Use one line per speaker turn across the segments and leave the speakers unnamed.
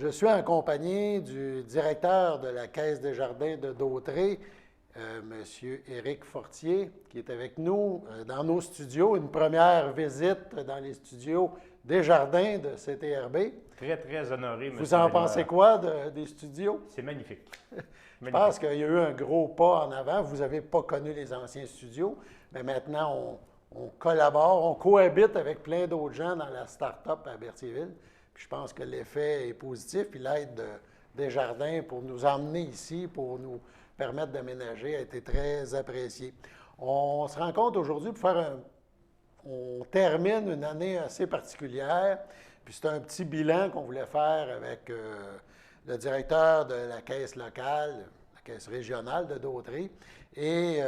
Je suis en compagnie du directeur de la Caisse des Jardins de Dautré, M. Éric Fortier, qui est avec nous dans nos studios. Une première visite dans les studios des Jardins de CTRB.
Très, très honoré, M.
Vous en pensez quoi des studios?
C'est magnifique.
Je pense qu'il y a eu un gros pas en avant. Vous n'avez pas connu les anciens studios, mais maintenant, on collabore, on cohabite avec plein d'autres gens dans la start-up à Berthierville. Puis je pense que l'effet est positif. Puis l'aide des Jardins pour nous emmener ici, pour nous permettre d'aménager, a été très appréciée. On se rencontre aujourd'hui pour faire on termine une année assez particulière. Puis c'est un petit bilan qu'on voulait faire avec le directeur de la caisse locale, la caisse régionale de Dautré. Et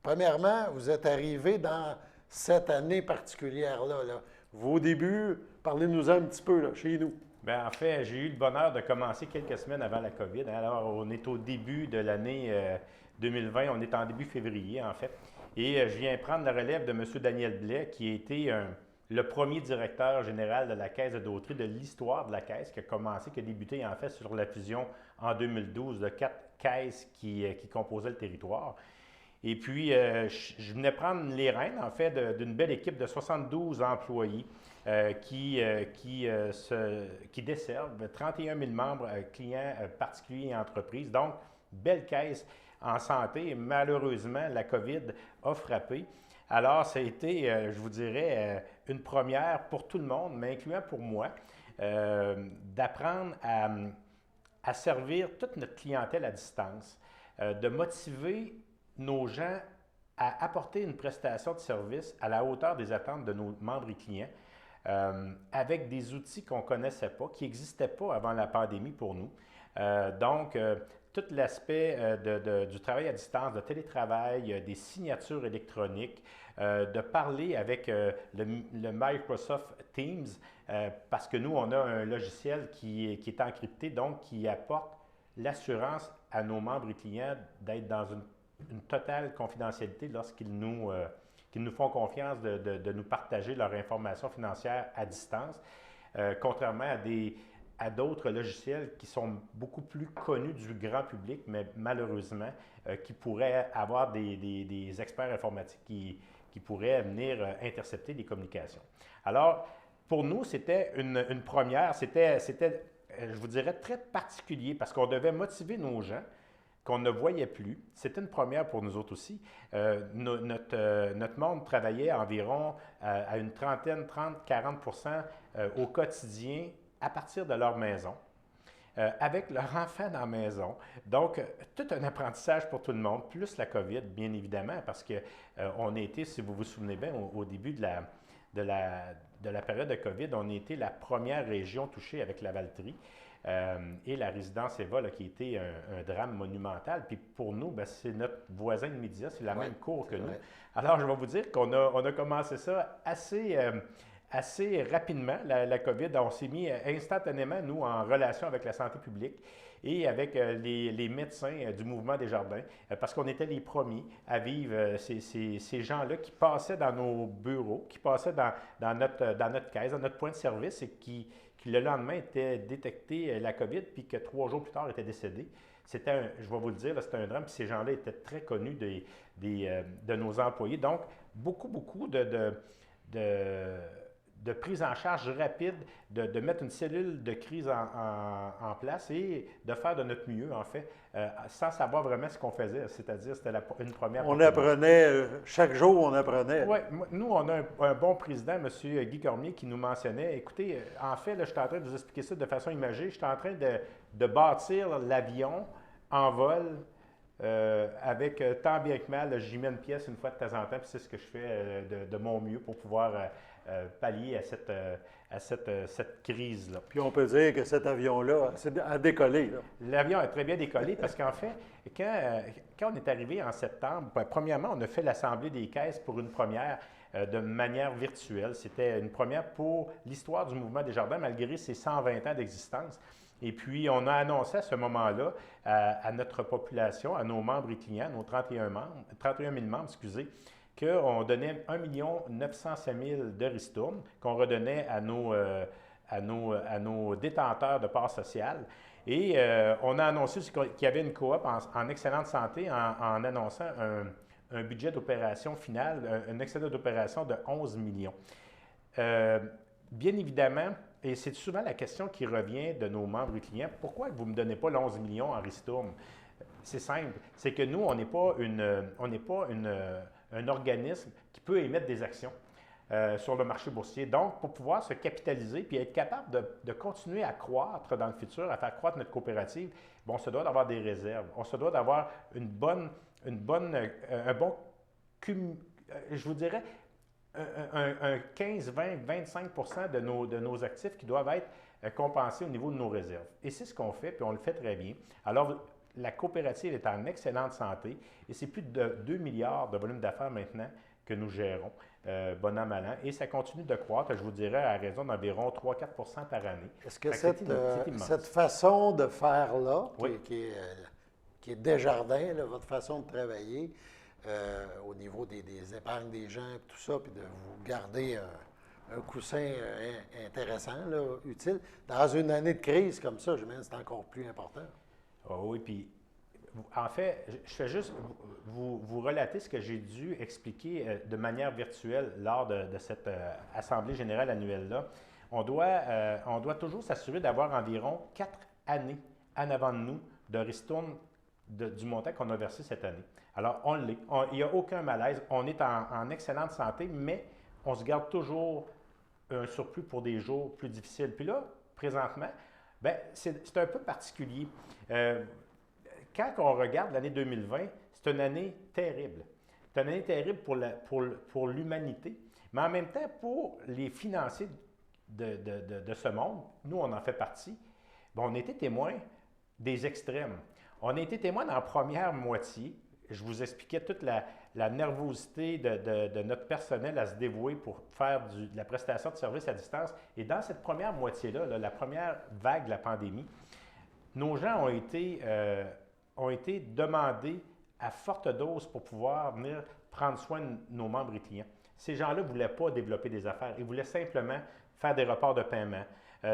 premièrement, vous êtes arrivé dans cette année particulière-là. Vos débuts, parlez-nous un petit peu là, chez nous.
Bien, en fait, j'ai eu le bonheur de commencer quelques semaines avant la COVID. Alors, on est au début de l'année 2020. On est en début février, en fait. Et je viens prendre la relève de M. Daniel Blais, qui a été le premier directeur général de la Caisse de Dautré de l'histoire de la Caisse, qui a débuté en fait sur la fusion en 2012 de 4 caisses qui composaient le territoire. Et puis, je venais prendre les rênes, en fait, d'une belle équipe de 72 employés qui desservent 31 000 membres, clients particuliers et entreprises. Donc, belle caisse en santé. Malheureusement, la COVID a frappé. Alors, ça a été, je vous dirais, une première pour tout le monde, mais incluant pour moi, d'apprendre à servir toute notre clientèle à distance, de motiver nos gens à apporter une prestation de service à la hauteur des attentes de nos membres et clients, avec des outils qu'on ne connaissait pas, qui n'existaient pas avant la pandémie pour nous. Donc, tout l'aspect du travail à distance, de télétravail, des signatures électroniques, de parler avec le Microsoft Teams, parce que nous, on a un logiciel qui est encrypté, donc qui apporte l'assurance à nos membres et clients d'être dans une totale confidentialité lorsqu'ils nous font confiance de nous partager leur information financière à distance, contrairement à d'autres logiciels qui sont beaucoup plus connus du grand public, mais malheureusement, qui pourraient avoir des experts informatiques qui pourraient venir intercepter des communications. Alors, pour nous, c'était une première, c'était, je vous dirais, très particulier parce qu'on devait motiver nos gens qu'on ne voyait plus. C'était une première pour nous autres aussi. Notre monde travaillait environ à une trentaine, 30-40% au quotidien à partir de leur maison, avec leur enfant dans la maison. Donc, tout un apprentissage pour tout le monde, plus la COVID, bien évidemment, parce qu'on a été, si vous vous souvenez bien, au début de la période de COVID, on a été la première région touchée avec la Valtrie. Et la résidence Eva, là, qui a été un drame monumental. Puis pour nous, bien, c'est notre voisin de Média, c'est la même cour que nous. Alors, je vais vous dire qu'on a commencé ça assez rapidement, la COVID. On s'est mis instantanément, nous, en relation avec la santé publique et avec les médecins du mouvement des jardins, parce qu'on était les premiers à vivre ces gens-là qui passaient dans nos bureaux, qui passaient dans notre caisse, dans notre point de service et qui le lendemain était détecté la COVID, puis que 3 jours plus tard était décédé. Je vais vous le dire, c'était un drame, puis ces gens-là étaient très connus de nos employés. Donc, beaucoup de prise en charge rapide, de mettre une cellule de crise en place et de faire de notre mieux, en fait, sans savoir vraiment ce qu'on faisait. C'est-à-dire, c'était une première.
On apprenait, chaque jour, on apprenait.
Oui, nous, on a un bon président, M. Guy Cormier, qui nous mentionnait, écoutez, en fait, là, je suis en train de vous expliquer ça de façon imagée, je suis en train de bâtir l'avion en vol avec tant bien que mal, j'y mets une pièce une fois de temps en temps, puis c'est ce que je fais de mon mieux pour pouvoir pallier à cette crise-là.
Puis on peut dire que cet avion-là a décollé.
L'avion a très bien décollé parce qu'en fait, quand on est arrivé en septembre, bien, premièrement, on a fait l'Assemblée des caisses pour une première de manière virtuelle. C'était une première pour l'histoire du mouvement des jardins, malgré ses 120 ans d'existence. Et puis, on a annoncé à ce moment-là à notre population, à nos membres et clients, nos 31 000 membres, qu'on donnait 1 905 000 de ristournes qu'on redonnait à à nos détenteurs de parts sociales. Et on a annoncé aussi qu'il y avait une coop en excellente santé en annonçant un budget d'opération final, un excédent d'opération de 11 millions. Bien évidemment, et c'est souvent la question qui revient de nos membres et clients, pourquoi vous ne me donnez pas l'11 millions en ristourne? C'est simple, c'est que nous, on n'est pas un organisme qui peut émettre des actions sur le marché boursier. Donc, pour pouvoir se capitaliser puis être capable de continuer à croître dans le futur, à faire croître notre coopérative, bon, on se doit d'avoir des réserves. On se doit d'avoir un bon, je vous dirais, un 15, 20, 25 de nos actifs qui doivent être compensés au niveau de nos réserves. Et c'est ce qu'on fait, puis on le fait très bien. Alors, la coopérative est en excellente santé et c'est plus de 2 milliards de volume d'affaires maintenant que nous gérons, bon an, mal an. Et ça continue de croître, je vous dirais, à raison d'environ 3-4 par année.
Est-ce que cette façon de faire-là,
oui.
qui est Desjardins, là, votre façon de travailler, au niveau des épargnes des gens, tout ça, puis de vous garder un coussin intéressant, là, utile, dans une année de crise comme ça, j'imagine que c'est encore plus important.
Oh oui, puis en fait, je fais juste vous relater ce que j'ai dû expliquer de manière virtuelle lors de cette Assemblée générale annuelle-là. On doit toujours s'assurer d'avoir environ 4 années en avant de nous de ristourne du montant qu'on a versé cette année. Alors, on l'est. Il n'y a aucun malaise. On est en excellente santé, mais on se garde toujours un surplus pour des jours plus difficiles. Puis là, présentement, bien, c'est un peu particulier. Quand on regarde l'année 2020, c'est une année terrible. C'est une année terrible pour l'humanité, mais en même temps, pour les financiers de ce monde, nous, on en fait partie, bien, on était témoins des extrêmes. On a été témoins dans la première moitié. Je vous expliquais toute la nervosité de notre personnel à se dévouer pour faire de la prestation de services à distance. Et dans cette première moitié-là, la première vague de la pandémie, nos gens ont été demandés à forte dose pour pouvoir venir prendre soin de nos membres et clients. Ces gens-là ne voulaient pas développer des affaires. Ils voulaient simplement faire des reports de paiement,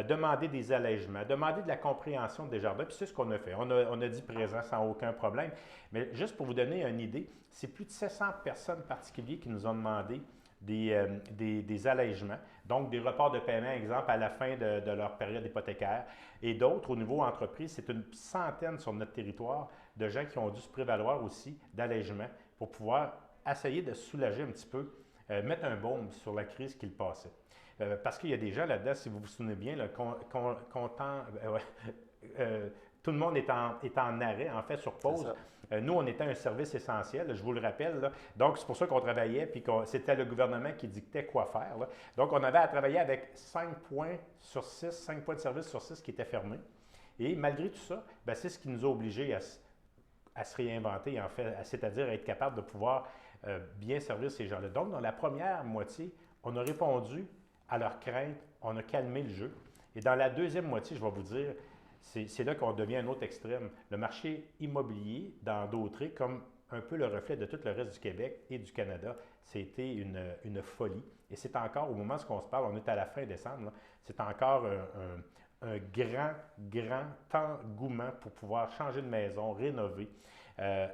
demander des allègements, demander de la compréhension des jardins. Puis c'est ce qu'on a fait. On a dit présent sans aucun problème. Mais juste pour vous donner une idée, c'est plus de 700 personnes particulières qui nous ont demandé des allègements, donc des reports de paiement, exemple, à la fin de leur période hypothécaire. Et d'autres, au niveau entreprise, c'est une centaine sur notre territoire de gens qui ont dû se prévaloir aussi d'allègements pour pouvoir essayer de soulager un petit peu, mettre un baume sur la crise qu'ils passaient. Parce qu'il y a des gens là-dedans, si vous vous souvenez bien, là, tout le monde est en arrêt, en fait, sur pause. Nous, on était un service essentiel, je vous le rappelle. Là. Donc, c'est pour ça qu'on travaillait, puis c'était le gouvernement qui dictait quoi faire. Là. Donc, on avait à travailler avec 5 points sur 6, 5 points de service sur 6 qui étaient fermés. Et malgré tout ça, bien, c'est ce qui nous a obligés à se réinventer, en fait, c'est-à-dire à être capable de pouvoir bien servir ces gens-là. Donc, dans la première moitié, on a répondu à leurs craintes, on a calmé le jeu. Et dans la deuxième moitié, je vais vous dire, c'est là qu'on devient un autre extrême. Le marché immobilier, dans d'autres, comme un peu le reflet de tout le reste du Québec et du Canada, c'était une folie. Et c'est encore, au moment où on se parle, on est à la fin décembre, c'est encore un grand engouement pour pouvoir changer de maison, rénover,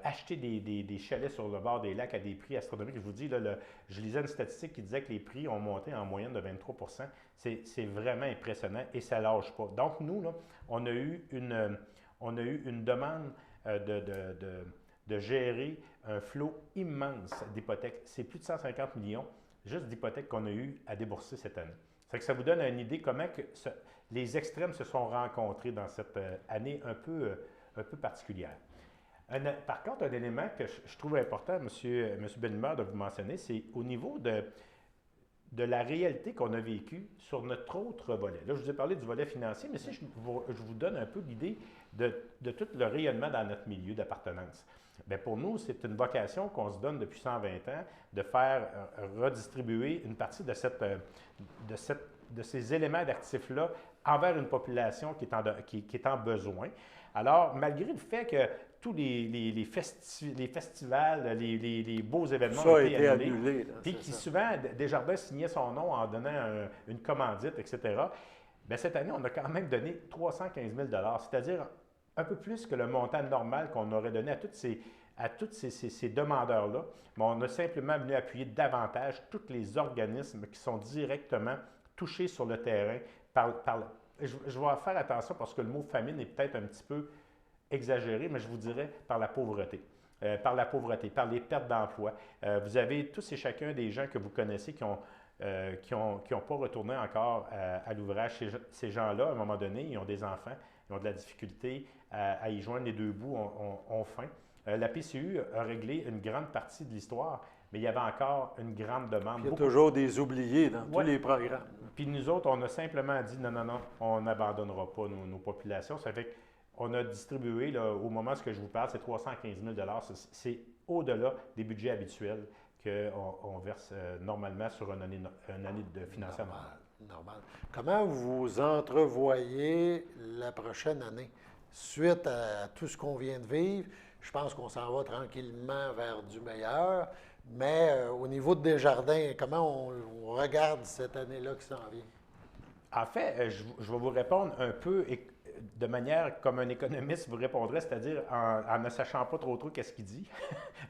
acheter des chalets sur le bord des lacs à des prix astronomiques. Je vous dis, là, je lisais une statistique qui disait que les prix ont monté en moyenne de 23 %. C'est vraiment impressionnant et ça ne lâche pas. Donc, nous, là, on a eu une demande de gérer un flot immense d'hypothèques. C'est plus de 150 millions juste d'hypothèques qu'on a eu à débourser cette année. Ça vous donne une idée comment les extrêmes se sont rencontrés dans cette année un peu particulière. Par contre, un élément que je trouve important, M. Bellemare, de vous mentionner, c'est au niveau de la réalité qu'on a vécue sur notre autre volet. Là, je vous ai parlé du volet financier, mais si je vous donne un peu l'idée de tout le rayonnement dans notre milieu d'appartenance. Bien, pour nous, c'est une vocation qu'on se donne depuis 120 ans de faire redistribuer une partie de ces éléments d'actifs-là envers une population qui est en besoin. Alors, malgré le fait que tous les festivals, les beaux événements ont été annulés, puis qui souvent, Desjardins signait son nom en donnant une commandite, etc., Bien, cette année, on a quand même donné 315 000 c'est-à-dire un peu plus que le montant normal qu'on aurait donné à tous ces demandeurs-là. Mais on a simplement venu appuyer davantage tous les organismes qui sont directement touchés sur le terrain je vais faire attention parce que le mot famine est peut-être un petit peu exagéré, mais je vous dirais par la pauvreté. Par les pertes d'emploi. Vous avez tous et chacun des gens que vous connaissez qui ont pas retourné encore à l'ouvrage. Ces gens-là, à un moment donné, ils ont des enfants, ils ont de la difficulté à y joindre les deux bouts, ont faim. La PCU a réglé une grande partie de l'histoire, mais il y avait encore une grande demande.
Il y a toujours des oubliés dans tous les programmes.
Puis nous autres, on a simplement dit non, non, non, on n'abandonnera pas nos populations. Ça fait qu'on a distribué, là, au moment où je vous parle, c'est 315 000 c'est au-delà des budgets habituels qu'on verse normalement sur une année de financement.
Normal. Comment vous entrevoyez la prochaine année? Suite à tout ce qu'on vient de vivre, je pense qu'on s'en va tranquillement vers du meilleur, mais au niveau de Desjardins, comment on regarde cette année-là qui s'en vient?
En fait, je vais vous répondre un peu de manière comme un économiste vous répondrait, c'est-à-dire en ne sachant pas trop qu'est-ce qu'il dit,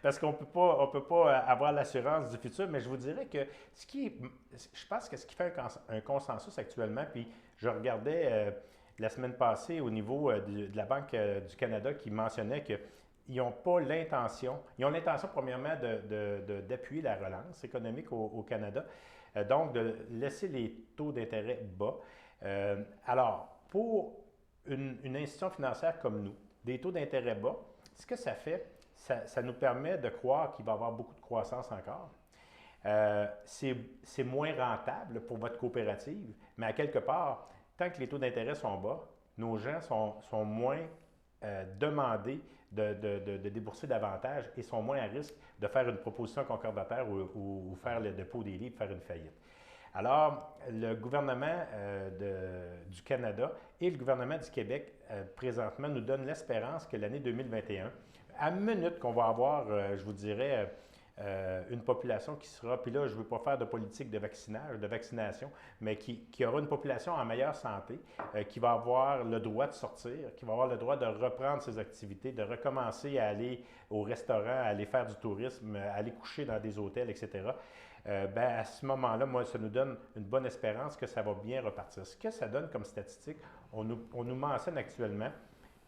parce qu'on peut pas avoir l'assurance du futur, mais je vous dirais que je pense que ce qui fait un consensus actuellement, puis je regardais la semaine passée au niveau de la Banque du Canada qui mentionnait que ils n'ont pas l'intention, ils ont l'intention premièrement d'appuyer la relance économique au Canada, donc de laisser les taux d'intérêt bas. Alors, pour une institution financière comme nous, des taux d'intérêt bas, ce que ça fait, ça nous permet de croire qu'il va y avoir beaucoup de croissance encore. C'est moins rentable pour votre coopérative, mais à quelque part, tant que les taux d'intérêt sont bas, nos gens sont moins demandés de débourser davantage et sont moins à risque de faire une proposition concordataire ou faire le dépôt des livres, faire une faillite. Alors, le gouvernement du Canada et le gouvernement du Québec, présentement, nous donnent l'espérance que l'année 2021, à minute qu'on va avoir, je vous dirais, une population qui sera, puis là, je ne veux pas faire de politique de vaccination, mais qui aura une population en meilleure santé, qui va avoir le droit de sortir, qui va avoir le droit de reprendre ses activités, de recommencer à aller au restaurant, à aller faire du tourisme, à aller coucher dans des hôtels, etc. À ce moment-là, moi, ça nous donne une bonne espérance que ça va bien repartir. Ce que ça donne comme statistique, on nous mentionne actuellement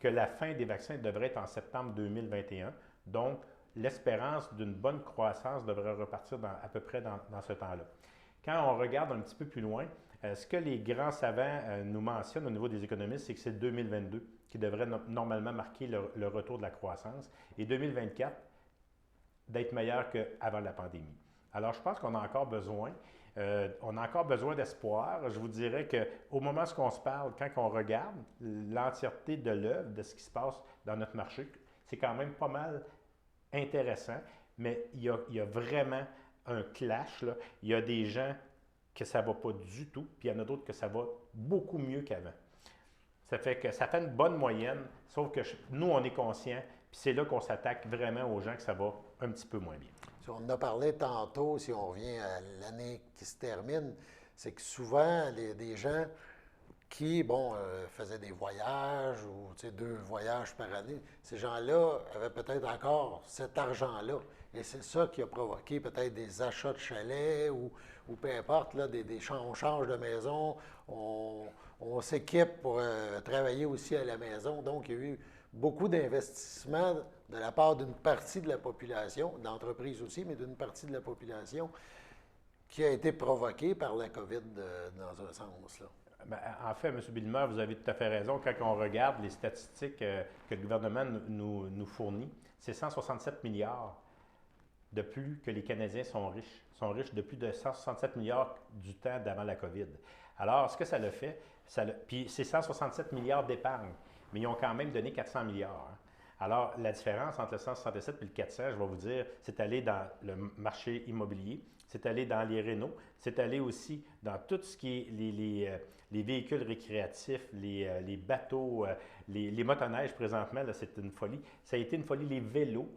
que la fin des vaccins devrait être en septembre 2021. Donc, l'espérance d'une bonne croissance devrait repartir à peu près dans ce temps-là. Quand on regarde un petit peu plus loin, ce que les grands savants nous mentionnent au niveau des économistes, c'est que c'est 2022 qui devrait normalement marquer le retour de la croissance et 2024 d'être meilleur qu'avant la pandémie. Alors, je pense qu'on a encore besoin. On a encore besoin d'espoir. Je vous dirais qu'au moment où on se parle, quand on regarde l'entièreté de l'œuvre, de ce qui se passe dans notre marché, c'est quand même pas mal intéressant, mais il y a vraiment un clash, là. Il y a des gens que ça ne va pas du tout, puis il y en a d'autres que ça va beaucoup mieux qu'avant. Ça fait que ça fait une bonne moyenne, sauf que nous, on est conscients, puis c'est là qu'on s'attaque vraiment aux gens que ça va un petit peu moins bien.
Si on en a parlé tantôt, si on revient à l'année qui se termine, c'est que souvent, des gens qui, faisaient des voyages ou 2 voyages par année, ces gens-là avaient peut-être encore cet argent-là. Et c'est ça qui a provoqué peut-être des achats de chalets ou peu importe, là, on change de maison, on s'équipe pour travailler aussi à la maison. Donc, il y a eu beaucoup d'investissements de la part d'une partie de la population, d'entreprises aussi, mais d'une partie de la population qui a été provoquée par la COVID dans un sens, là.
En fait, M. Bilmer, vous avez tout à fait raison. Quand on regarde les statistiques que le gouvernement nous fournit, c'est 167 milliards de plus que les Canadiens sont riches. Ils sont riches de plus de 167 milliards du temps d'avant la COVID. Alors, ce que ça le fait, puis c'est 167 milliards d'épargne, mais ils ont quand même donné 400 milliards. Hein. Alors, la différence entre le 167 et le 400, je vais vous dire, c'est aller dans le marché immobilier, c'est aller dans les rénaux, c'est aller aussi dans tout ce qui est les véhicules récréatifs, les bateaux, les motoneiges présentement, là, c'est une folie. Ça a été une folie, les vélos,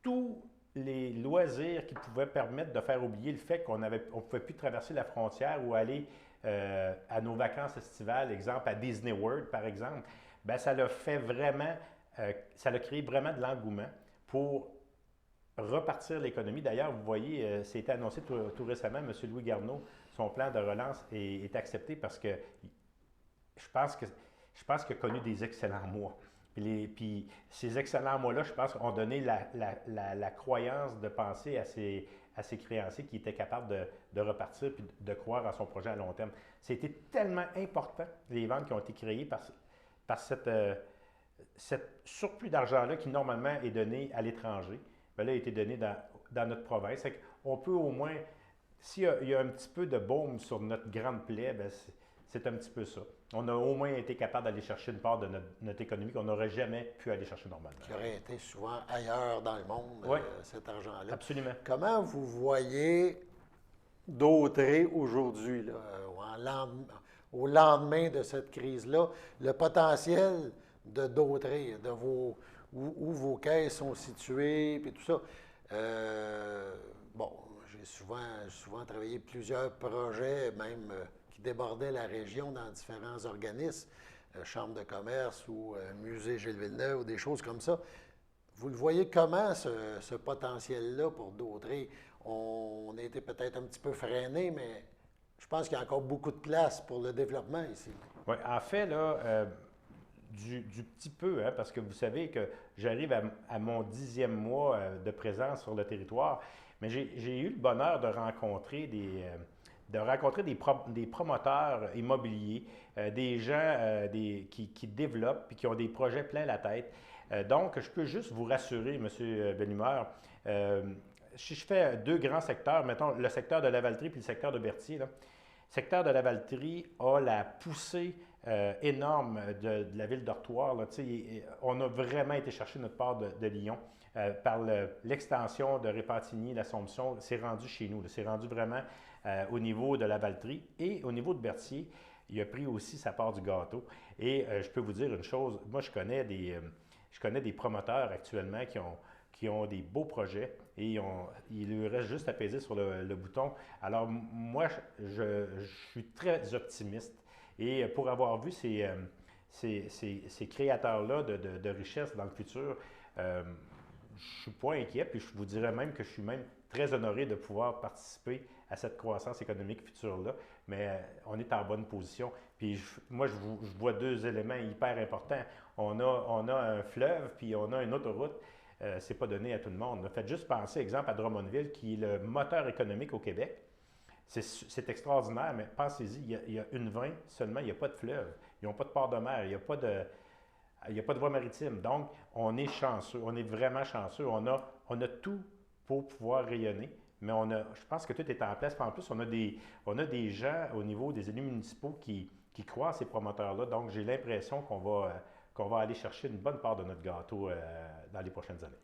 tous les loisirs qui pouvaient permettre de faire oublier le fait qu'on ne pouvait plus traverser la frontière ou aller à nos vacances estivales, exemple à Disney World, par exemple, bien, ça l'a fait vraiment, ça a créé vraiment de l'engouement pour repartir l'économie. D'ailleurs, vous voyez, c'était annoncé tout récemment, M. Louis Garneau, son plan de relance est accepté parce que je pense que je pense qu'il a connu des excellents mois. Puis ces excellents mois-là, je pense, ont donné la croyance de penser à ses créanciers qui étaient capables de repartir puis de croire à son projet à long terme. C'était tellement important, les ventes qui ont été créées par cette surplus d'argent-là qui, normalement, est donné à l'étranger. Bien là, il a été donné dans notre province. On peut au moins, s'il y a un petit peu de baume sur notre grande plaie, bien, c'est un petit peu ça. On a au moins été capable d'aller chercher une part de notre économie qu'on n'aurait jamais pu aller chercher normalement.
Qui aurait été souvent ailleurs dans le monde,
Oui,
cet argent-là.
Absolument.
Comment vous voyez Dautrey aujourd'hui, là, au lendemain de cette crise-là, le potentiel de Dautrey, où vos caisses sont situées, puis tout ça? Bon, j'ai souvent travaillé plusieurs projets, même qui débordaient la région dans différents organismes, Chambre de commerce ou Musée Gilles Villeneuve, ou des choses comme ça. Vous le voyez comment, ce potentiel-là pour Dautrey? On a été peut-être un petit peu freiné, mais je pense qu'il y a encore beaucoup de place pour le développement ici.
Oui, en fait, là, du petit peu, hein, parce que vous savez que j'arrive à mon 10e mois de présence sur le territoire, mais j'ai eu le bonheur de rencontrer des promoteurs immobiliers, des gens qui développent et qui ont des projets plein la tête. Donc, je peux juste vous rassurer, M. Bellumeur, si je fais deux grands secteurs, mettons le secteur de Lavaltrie puis le secteur de Berthier, là, le secteur de Lavaltrie a la poussée énorme de la ville d'Ortoir. On a vraiment été chercher notre part de Lyon par l'extension de Répentigny, l'Assomption. C'est rendu chez nous. C'est rendu vraiment au niveau de Lavaltrie. Et au niveau de Berthier, il a pris aussi sa part du gâteau. Et je peux vous dire une chose, moi je connais des promoteurs actuellement qui ont des beaux projets et il leur reste juste à peser sur le bouton. Alors, moi, je suis très optimiste. Et pour avoir vu ces créateurs-là de richesse dans le futur, je ne suis pas inquiet, puis je vous dirais même que je suis même très honoré de pouvoir participer à cette croissance économique future-là, mais on est en bonne position. Puis moi, je vois deux éléments hyper importants. On a un fleuve, puis on a une autoroute. Ce n'est pas donné à tout le monde. Faites juste penser, exemple, à Drummondville, qui est le moteur économique au Québec. C'est extraordinaire, mais pensez-y, il y a une 20 seulement, il n'y a pas de fleuve, ils n'ont pas de port de mer, il n'y a pas de voie maritime. Donc, on est chanceux, on est vraiment chanceux. On a tout pour pouvoir rayonner, mais je pense que tout est en place. En plus, on a des gens au niveau des élus municipaux qui croient à ces promoteurs-là. Donc, j'ai l'impression qu'on va aller chercher une bonne part de notre gâteau dans les prochaines années.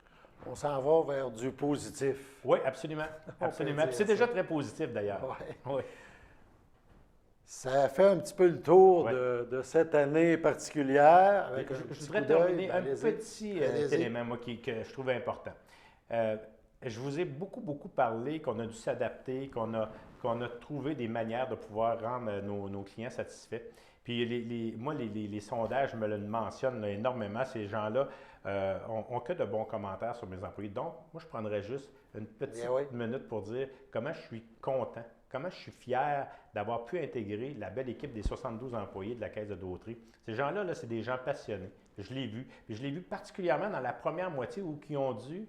On s'en va vers du positif.
Oui, absolument. Absolument. C'est déjà très positif d'ailleurs.
Ouais.
Oui.
Ça fait un petit peu le tour
Ouais.
de cette année particulière. Avec
Je voudrais terminer un petit élément moi, que je trouve important. Je vous ai beaucoup parlé qu'on a dû s'adapter, qu'on a trouvé des manières de pouvoir rendre nos clients satisfaits. Puis les sondages me le mentionnent là, énormément. Ces gens-là ont que de bons commentaires sur mes employés. Donc, moi, je prendrais juste une petite minute pour dire comment je suis content, comment je suis fier d'avoir pu intégrer la belle équipe des 72 employés de la Caisse de Dautrey. Ces gens-là, là, c'est des gens passionnés. Je l'ai vu. Puis je l'ai vu particulièrement dans la première moitié où ils ont dû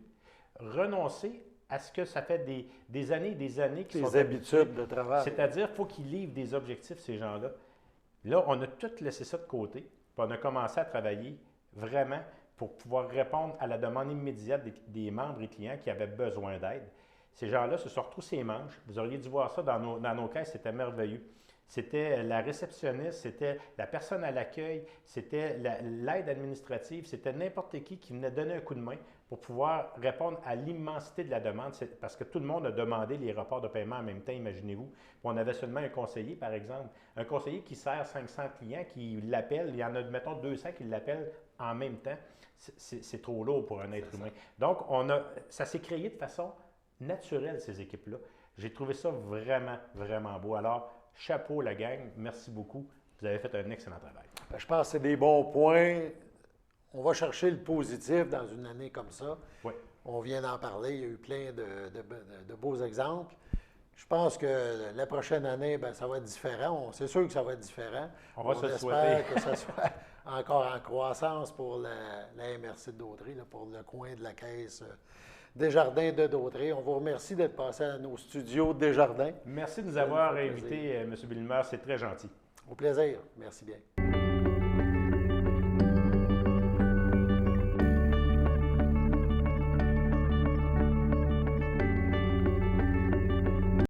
renoncer à ce que ça fait des années et des années qu'ils sont
habitudes de travail.
C'est-à-dire qu'il faut qu'ils livrent des objectifs, ces gens-là. Là, on a tout laissé ça de côté, puis on a commencé à travailler vraiment pour pouvoir répondre à la demande immédiate des membres et clients qui avaient besoin d'aide. Ces gens-là se sont retroussés les manches. Vous auriez dû voir ça dans nos caisses, c'était merveilleux. C'était la réceptionniste, c'était la personne à l'accueil, c'était l'aide administrative, c'était n'importe qui venait donner un coup de main pour pouvoir répondre à l'immensité de la demande, parce que tout le monde a demandé les rapports de paiement en même temps, imaginez-vous. On avait seulement un conseiller, par exemple, un conseiller qui sert 500 clients, qui l'appelle, il y en a, mettons, 200 qui l'appellent en même temps. C'est trop lourd pour un être humain. Donc, ça s'est créé de façon naturelle, ces équipes-là. J'ai trouvé ça vraiment, vraiment beau. Alors, chapeau la gang, merci beaucoup. Vous avez fait un excellent travail.
Ben, je pense que c'est des bons points. On va chercher le positif dans une année comme ça.
Oui.
On vient d'en parler, il y a eu plein de beaux exemples. Je pense que la prochaine année, ben, ça va être différent. C'est sûr que ça va être différent.
On va se le souhaiter.
espère que ça soit encore en croissance pour la MRC de Daudraye, là, pour le coin de la caisse Desjardins de Daudraye. On vous remercie d'être passé à nos studios Desjardins.
Merci de nous avoir invités, M. Bellemare. C'est très gentil.
Au plaisir. Merci bien.